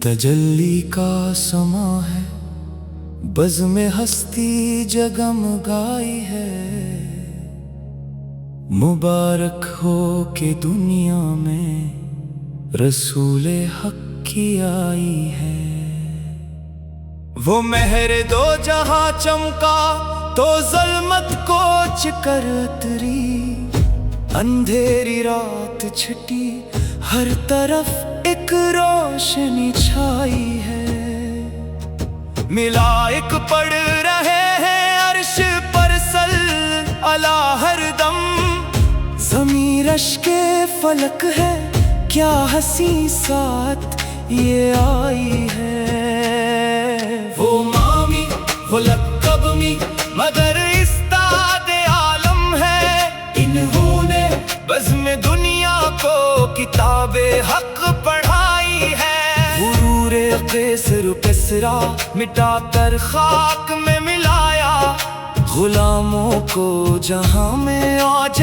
تجلی کا سما ہے، بزم ہستی جگمگائی ہے، مبارک ہو کہ دنیا میں رسول حق کی آئی ہے۔ وہ مہر دو جہاں چمکا تو ظلمت کوچ کر اتری، اندھیری رات چھٹی ہر طرف ایک روشنی چھائی ہے۔ ملائک پڑھ رہے ہیں عرش پر صلی اللہ ہر دم، زمین رشک فلک ہے کیا حسین ساتھ یہ آئی ہے۔ وہ مامی وہ لقب می مگر استاد عالم ہے، انہوں نے بزم دنیا کو کتاب حق پڑھائی ہے۔ غرور قیصر و کسریٰ مٹا کر خاک میں ملایا، غلاموں کو جہاں میں عاج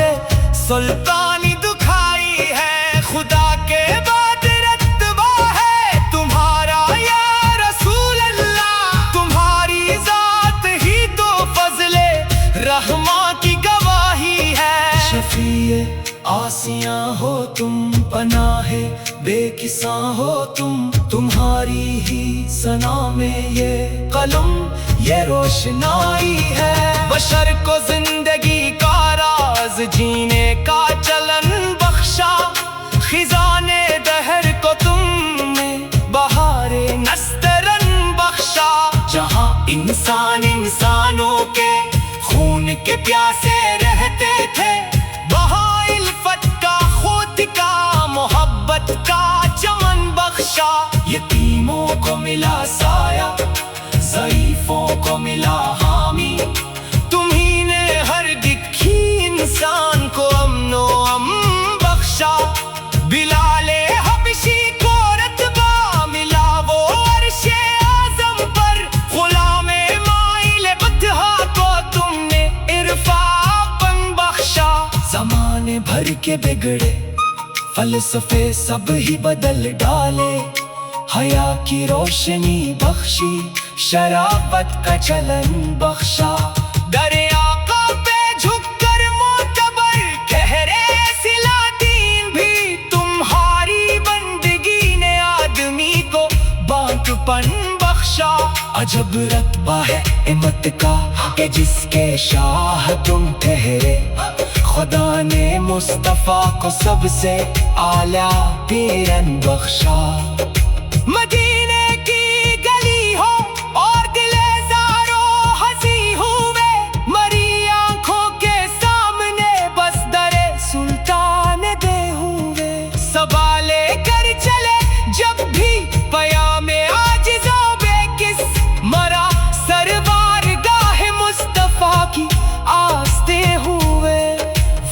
سلطانی دکھائی ہے۔ خدا کے بعد رتبہ ہے تمہارا یا رسول اللہ، تمہاری ذات ہی تو فضل رحماں کی گواہی ہے۔ شفیع آسیاں ہو تم، پناہ بے کساں ہو تم، تمہاری ہی ثنا میں یہ قلم یہ روشنائی ہے۔ بشر کو زندگی کا راز جینے کا چلن بخشا، خزان دہر کو تم نے بہار نسترن بخشا۔ جہاں انسان انسانوں کے خون کے پیاسے رہتے تھے، وہاں الفت کا خود کا محبت کا چمن بخشا۔ یتیموں کو ملا سایہ، ضعیفوں کو ملا حامی، تمہیں نے ہر دکھی انسان کو امن و بخشا۔ بلال حبشی کو رتبہ ملا وہ عرش اعظم پر، غلام مائل بطحا کو تم نے عرفاں پن بخشا۔ زمانے بھر کے بگڑے فلسفے سب ہی بدل ڈالے، حیا کی روشنی بخشی، شرافت کا چلن بخشا۔ در آقا پہ جھک کر معتبر ٹھہرے صلہ دین بھی، تمہاری بندگی نے آدمی کو بانٹ پن بخشا۔ عجب رتبہ ہے امت کا کہ جس کے شاہ تم ٹھہرے، خدا نے مصطفیٰ کو سب سے اعلیٰ پیرن بخشا۔ مدینے کی گلی ہو اور دل زارو ہنسی ہوئے، مری آنکھوں کے سامنے بس در سلطان دے ہوئے، صبا لے کر چلے جب بھی پیام عاجز و بے کس، مرا سربار گاہ مصطفیٰ کی آستے ہوئے۔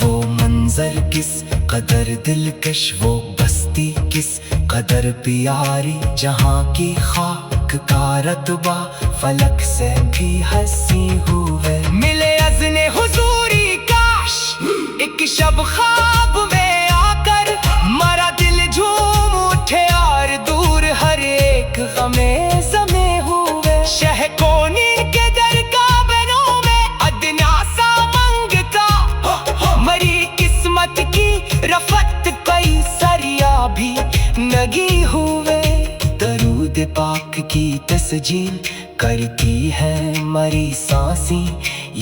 وہ منظر کس قدر دلکش، وہ بستی کس قدر پیاری، جہاں کی خاک کا رتبہ فلک سے بھی حسین ہوئے۔ ملے اذن حضوری کاش ایک شب خواب میں آ کر، مرا دل جھوم اٹھے اور دور ہر ایک غمیں زمیں ہوئے۔ شہ کونی کے در کا بنوں میں ادنا سا منگتا، مری قسمت کی رفت کئی سریا بھی نگی ہوئے۔ درود پاک کی تسجیل کرتی ہے مری سانسی،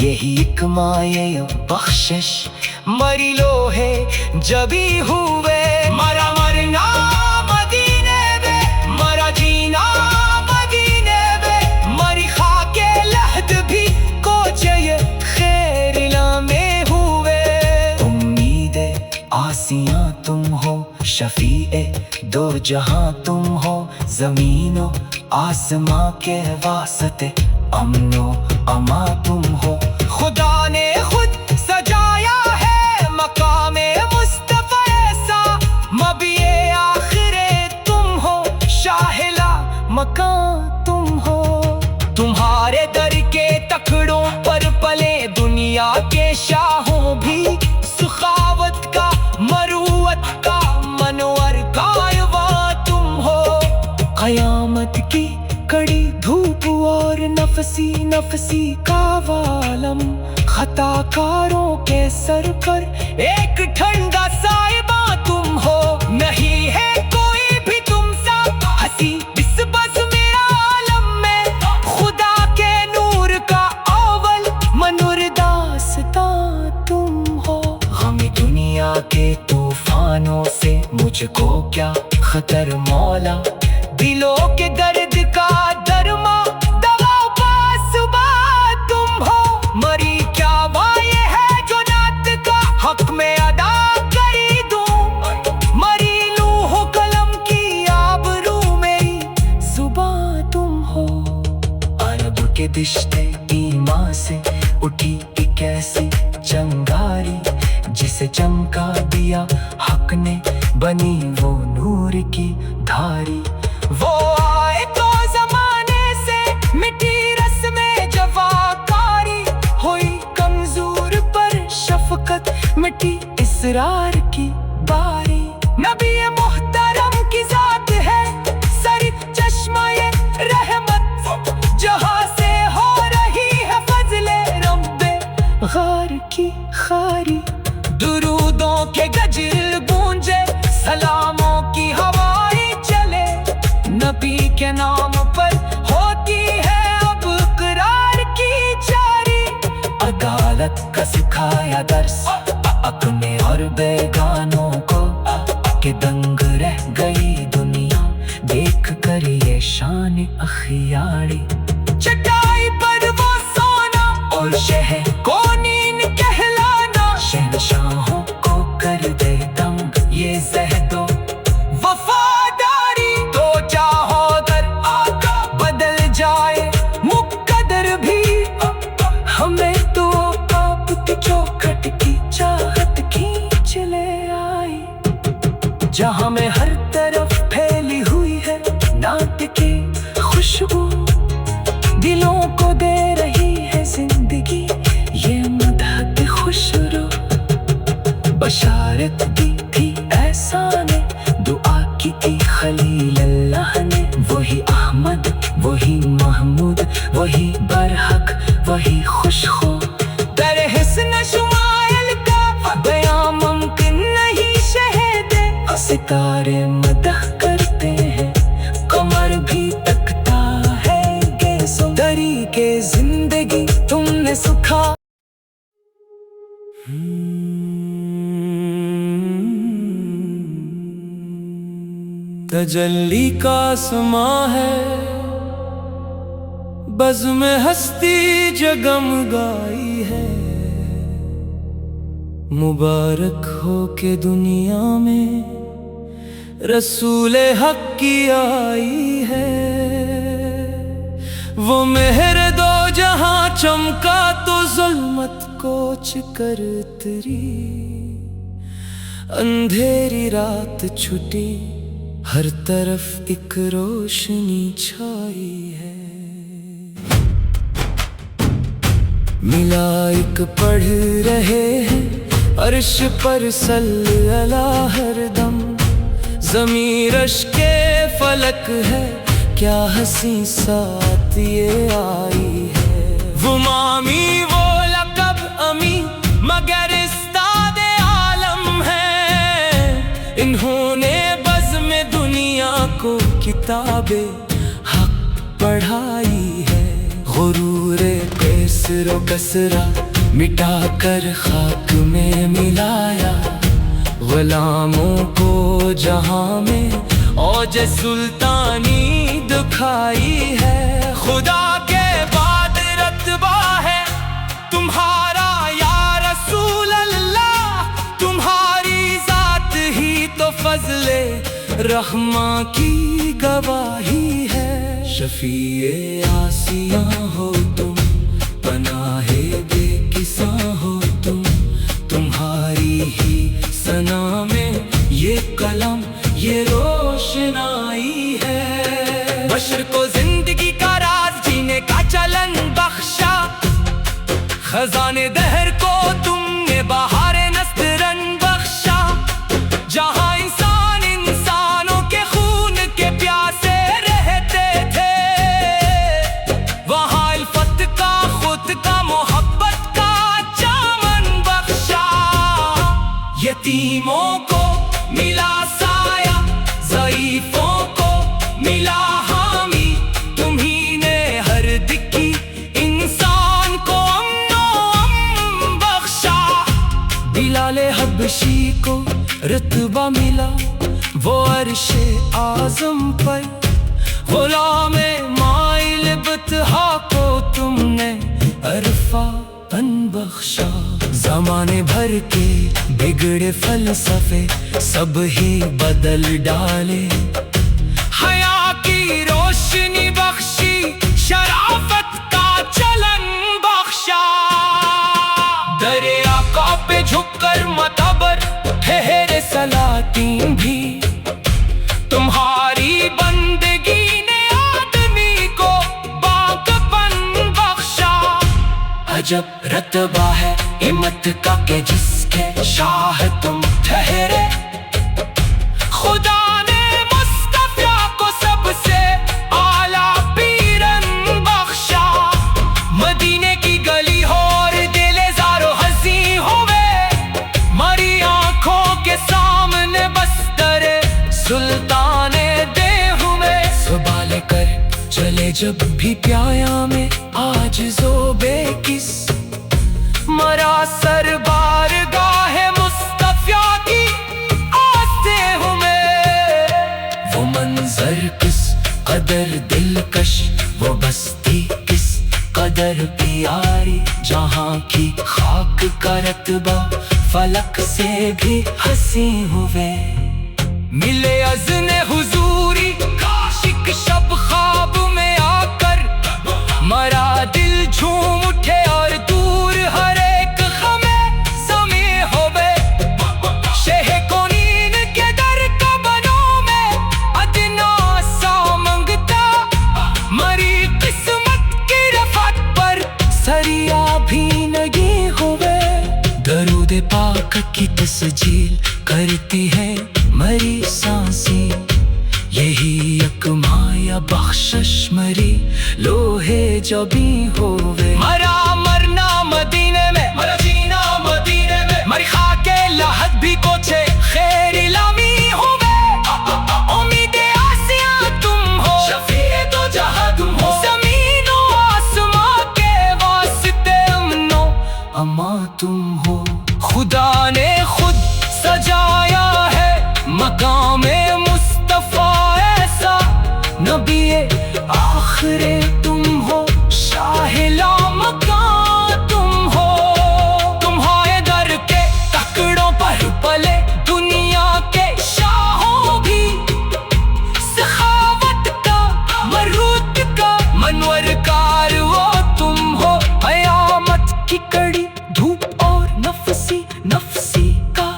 یہی ایک مایہ بخشش مری لوہے جبی ہوئے۔ مرا مرنا مدینے میں، مرا جینا مدینے میں، مری خاک لحد بھی کوچے خیر میں ہوئے۔ امید آسیاں تم ہو، شفیع دو جہاں تم ہو، زمین و آسماں کے واسطے امن و امان تم ہو۔ خدا نے خود سجایا ہے مقام مصطفیٰ ایسا، مبی آخر تم ہو، شاہلا مکان تم ہو۔ تمہارے در کے تکڑوں پر پلے دنیا دنیا کے شاہوں بھی سخاوت کا مروت کا منور کائیواں تم ہو۔ قیامت کی کڑی دھوپ اور نفسی نفسی کا عالم، خطا کاروں کے سر پر ایک ٹھنڈا سائبہ تم ہو۔ نہیں ہے کوئی بھی تم سا ہنسی اس بزم عالم میں، خدا کے نور کا اول منور داستاں تم ہو۔ غم دنیا کے طوفانوں سے مجھ کو کیا خطر مولا، دلوں کے درد کا درما دوا پاسباں تم ہو۔ مری کیا وائے ہے جو نعت کا حق میں ادا کری دوں، مری لوح و قلم کی آبرو میری زباں تم ہو۔ عرب کے دشتے ایمان سے اٹھی ایک ایسی چنگاری، جسے چمکا دیا حق نے بنی وہ نور کی دھاری۔ وہ آئے تو زمانے سے مٹی رسم جفاکاری، ہوئی کمزور پر شفقت مٹی اسرار کی باری۔ نبی محترم کی ذات ہے سر چشمہ رحمت، جہاں سے ہو رہی ہے فضل رب غار کی خاری۔ درودوں کے گجر گونجے، سلاموں کی ہوائیں چلے، نبی کے نام پر ہوتی ہے اب اقرار کی جاری۔ عدالت کا سکھایا درس اپنے اور بیگانوں کو، کہ دنگ رہ گئی دنیا دیکھ کر یہ شان اخیاڑی۔ چٹائی پر وہ سونا اور شہر کو نیند کہلانا، شہنشاہوں کو کر دے دنگ یہ زہد و وفاداری۔ تو چاہو در آقا بدل جائے مقدر بھی، ہمیں تو آپ کی چوکھٹ کی چاہت کھینچ لے آئی۔ جہاں میں ہر طرف پھیلی ہوئی ہے نعت کی خوشبو، دلوں کو دے رہی ہے زندگی یہ مدحت خوشرو۔ بشارت دی تھی احسان دعا کی تھی خلیل اللہ نے، وہی احمد وہی محمود وہی برحق وہی خوشخو۔ در حسن شمائل کا بیان ممکن نہیں شہد، ستارے مدح کرتے ہیں قمر بھی تکتا ہے گیسو، طریقے زندگی تم نے سکھا۔ تجلی کا آسماں ہے، بزم ہستی جگمگائی ہے، مبارک ہو کے دنیا میں رسول حق کی آئی ہے۔ وہ مہر دو جہاں چمکا تو ظلمت کوچ کر اتری، اندھیری رات چھٹی ہر طرف ایک روشنی چھائی ہے۔ ملائک پڑھ رہے ہیں عرش پر صلی اللہ ہر دم، ضمیر اشک فلک ہے کیا ہنسی ساتھ یہ آئی ہے۔ وہ مامی وہ لقب امی مگر استاد عالم ہے، انہوں نے بزم دنیا کو کتاب حق پڑھائی ہے۔ غرور کسر و کسرا مٹا کر خاک میں ملایا، غلاموں کو جہاں میں اوج سلطانی دکھائی ہے۔ خدا کے بعد رتبہ ہے تمہارا یا رسول اللہ، تمہاری ذات ہی تو فضل رحماں کی گواہی ہے۔ شفیع آسیاں ہو تم، پناہ بے کساں ہو تم، تمہاری ہی ثنا میں یہ قلم یہ روشنائی ہے۔ بشر کو زندگی کا راز جینے کا چلن بخشا، خزانے دہ شہر کو تم نے بہار نسترن بخشا، جہاں انسان انسانوں کے خون کے پیاسے رہتے تھے، وہاں الفت کا خود کا محبت کا چمن بخشا۔ یتیموں کو ملا سایہ، ضعیفوں کو ملا حامی، تمہیں نے ہر دکی انسان کو امن و امن بخشا۔ بلال حبشی کو رتبہ ملا وہ عرش اعظم پر، غلام مائل بطحا کو تم نے عرفان بخشا۔ زمانے بھر کے بگڑے فلسفے سب ہی بدل ڈالے، حیا کی روشنی بخشی، شرافت کا چلن بخشا۔ دریا کا پہ جھک کر متبر ٹھہرے سلاطین بھی، تمہاری بندگی نے آدمی کو باغبن بخشا۔ عجب رتبہ ہے ہمت کا کہ جس کے شاہ تم ٹھہرے، خدا نے مصطفیٰ کو سب سے اعلیٰ پیرن بخشا۔ مدینے کی گلی اور دل زارو ہنسی ہوئے، مری آنکھوں کے سامنے بستر سلطان دے ہوئے، صبح لے کر چلے جب بھی پیایا میں آج زو بے کس، مرا سر بارگاہ مصطفیٰ کی آستے ہوئے۔ وہ منظر کس قدر دلکش، وہ بستی کس قدر پیاری، جہاں کی خاک کا رتبہ فلک سے بھی حسین ہوئے۔ ملے اذن حضوری کاشک شب خواب میں آ کر، مرا دل جھوم اٹھے اور دور ہر ایک غمیں زمیں ہوئے۔ شہ کونین کے در کبروں میں ادنا سا منگتا، مری قسمت کی رفعت پر سریا بھی نگی ہوئے۔ درود پاک کی تسجیل کرتی ہے مری سانسی، یہی یک مایا بخشش مری لوہے جبیں ہوئے۔ مرا مرنا مدینے میں، مرا جینا مدینے میں، مری خاک لحد بھی کوچے خیر لامی ہوئے۔ امید آسیاں تم ہو، شفیع دو جہاں تم ہو، زمین و آسمان کے واسطے امن و امان تم ہو۔ خدا نے خود سجایا ہے مقام مصطفیٰ ایسا، نبی آخر تم ہو، شاہ لامکان تم ہو۔ تمہارے در کے تکڑوں پر پلے دنیا کے شاہوں بھی، سخاوت کا مرود کا منور کار وہ تم ہو۔ قیامت کی کڑی دھوپ اور نفسی نفسی کا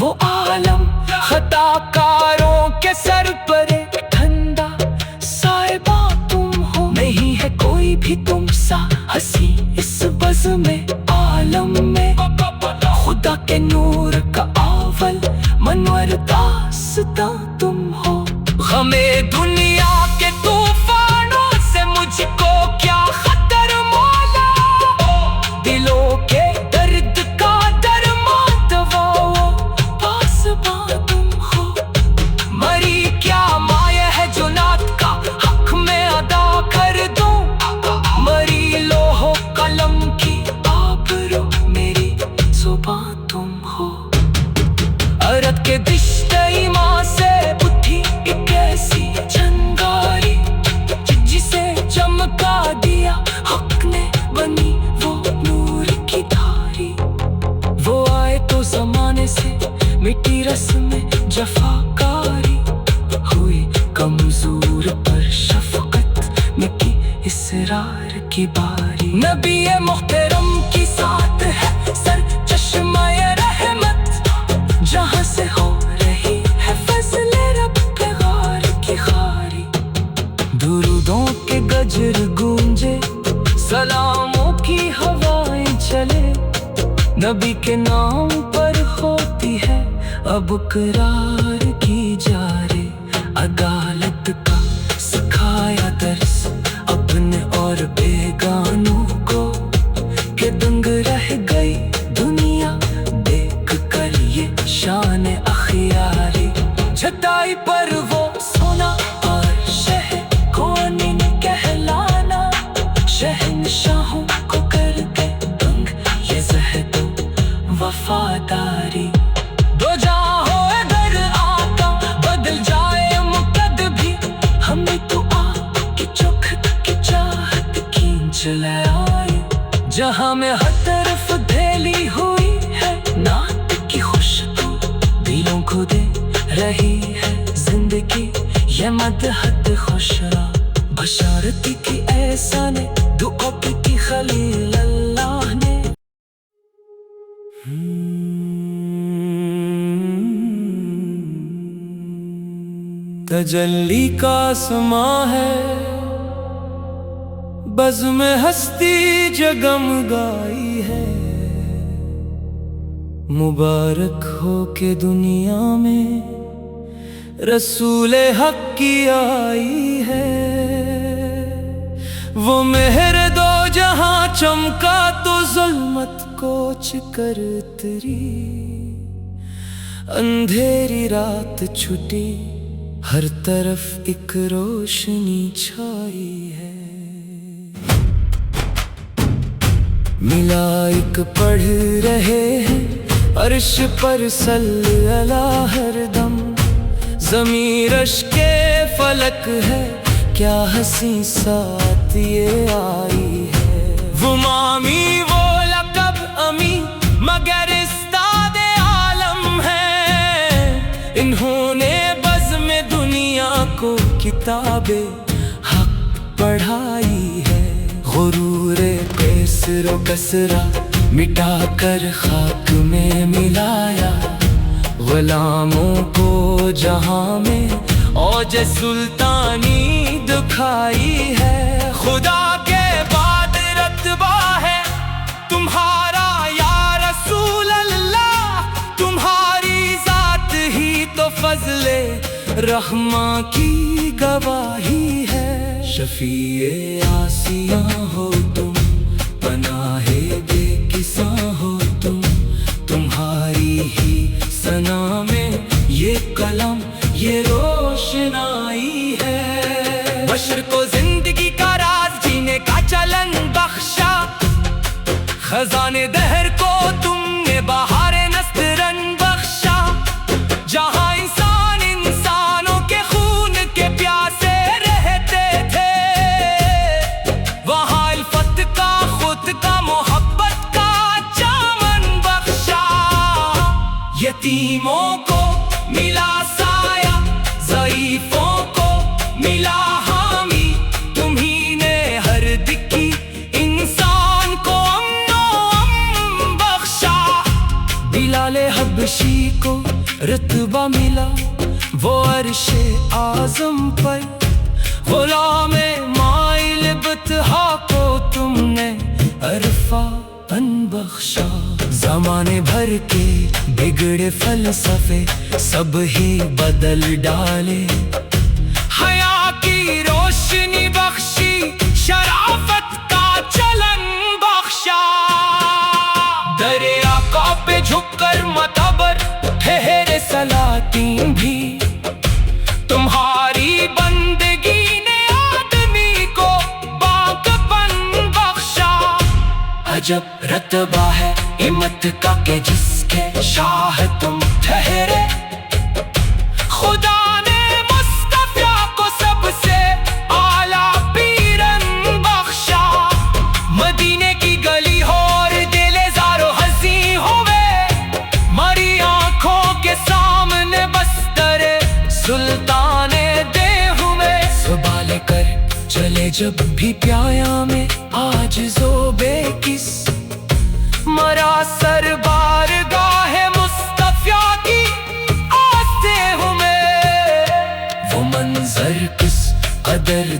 وہ عالم، خطا کاروں کے سر پر ایک ٹھنڈا سائبہ تم ہو۔ نہیں ہے کوئی بھی تم سا ہنسی اس بزم عالم میں، خدا کے نور کا اول منور داستاں تم ہو۔ غم دنیا کے طوفانوں سے مجھ کو کیا خطر مولا، دلوں کے درد کا درمان دوا پاسباں تم ہو۔ مری کیا مایہ ہے جو نعت کا حق میں ادا کر دوں، مری لوح قلم کی آبرو میری زباں تم ہو۔ عرت کے دشتئی ماں سے اٹھی ایک ایسی چنگاری، جسے چمکا دیا حق نے بنی وہ نور کی دھاری۔ وہ آئے تو زمانے سے مٹی رسم جفاکاری، ہوئی کمزور پر شفقت میں کی اسرار کی باری۔ نبی محترم کی ساتھ ہے سر چشمہ رحمت، جہاں سے ہو رہی ہے فضل رب پہ غار کی خاری۔ درودوں کے گجر گونجے، سلاموں کی ہوائیں چلے، نبی کے نام پر ہوتی ہے اب اقرار کی جا رے، عدالت کا سکھایا درس اپنے اور بیگانوں کو، کہ دنگ رہ گئی دنیا دیکھ کر یہ شان اخیاری، چھٹائی پر وہ سونا اور شہ کو انین کہلانا، شہنشاہوں کو کر کے دنگ یہ زہد و وفاداری، دو جہاں ہو اگر آقا بدل جائے مقد بھی، ہمیں تو آپ کی چوکھٹ کی چاہت کھینچ لے آئے، جہاں میں ہر طرف دھیلی ہوئی ہے نعت کی خوشبو، دلوں کو دے رہی ہے زندگی یہ مدحت خوشرا، بشارتی کی ایسا نے دعا کی خلیل اللہ نے۔ تجلی کا سما ہے بزم ہستی جگمگائی ہے، مبارک ہو کے دنیا میں رسول حق کی آئی ہے، وہ مہر دو جہاں چمکا تو ظلمت کوچ کر اتری، اندھیری رات چھٹی ہر طرف ایک روشنی چھائی ہے، ملائک پڑھ رہے ہیں عرش پر صلی اللہ ہر دم، ضمیر اشک فلک ہے کیا حسین ساتھ یہ آئی ہے، وہ مامی وہ لقب امی مگر استاد عالم ہے، انہوں نے بزم دنیا کو کتاب حق پڑھائی ہے، غرور کسر و کسرا مٹا کر خاک میں ملایا، غلاموں کو جہاں میں اوج سلطانی دکھائی ہے، خدا کے بعد رتبہ ہے تمہارا یا رسول اللہ، تمہاری ذات ہی تو فضل رحماں کی گواہی ہے، شفیع آسیاں ہو تم پناہ بے کساں ہو تم، تمہاری ہی ثنا میں یہ قلم یہ روشنائی ہے، بشر کو زندگی کا راز جینے کا چلن بخشا، خزانے دہر کو تم نے بہار نسترن بخشا، جہاں انسان انسانوں کے خون کے پیاسے رہتے تھے، وہاں الفت کا خود کا محبت کا چامن بخشا، یتیموں کو ملا سایہ ضعیفوں کو ملا حامی، تمہیں نے ہر دکھی انسان کو امن و ام بخشا، بلال حبشی کو رتبہ ملا وہ عرش اعظم پر، غلام مائل بطحا کو تم نے عرفان بخشا، زمانے بھر کے بگڑے فلسفے سب ہی بدل ڈالے، حیا کی روشنی بخشی شرافت کا چلن بخشا، دریا کا پہ جھک کر متبر ٹھہرے سلاطین بھی، تمہاری بندگی نے آدمی کو باغبن بخشا، عجب رتبہ ہے ہمت کا کہ جس کے شاہ تم ٹھہرے، خدا نے مصطفیٰ کو سب سے اعلیٰ پیرن بخشا، مدینے کی گلی اور دل زارو ہنسی ہوئے، مری آنکھوں کے سامنے بستر سلطان دے ہوئے، سنبھال کر چلے جب بھی پیایا میں آج زو بے کس، مرا سر بارگاہ مصطفیٰ کی آستے ہوں میں، وہ منظر کس قدر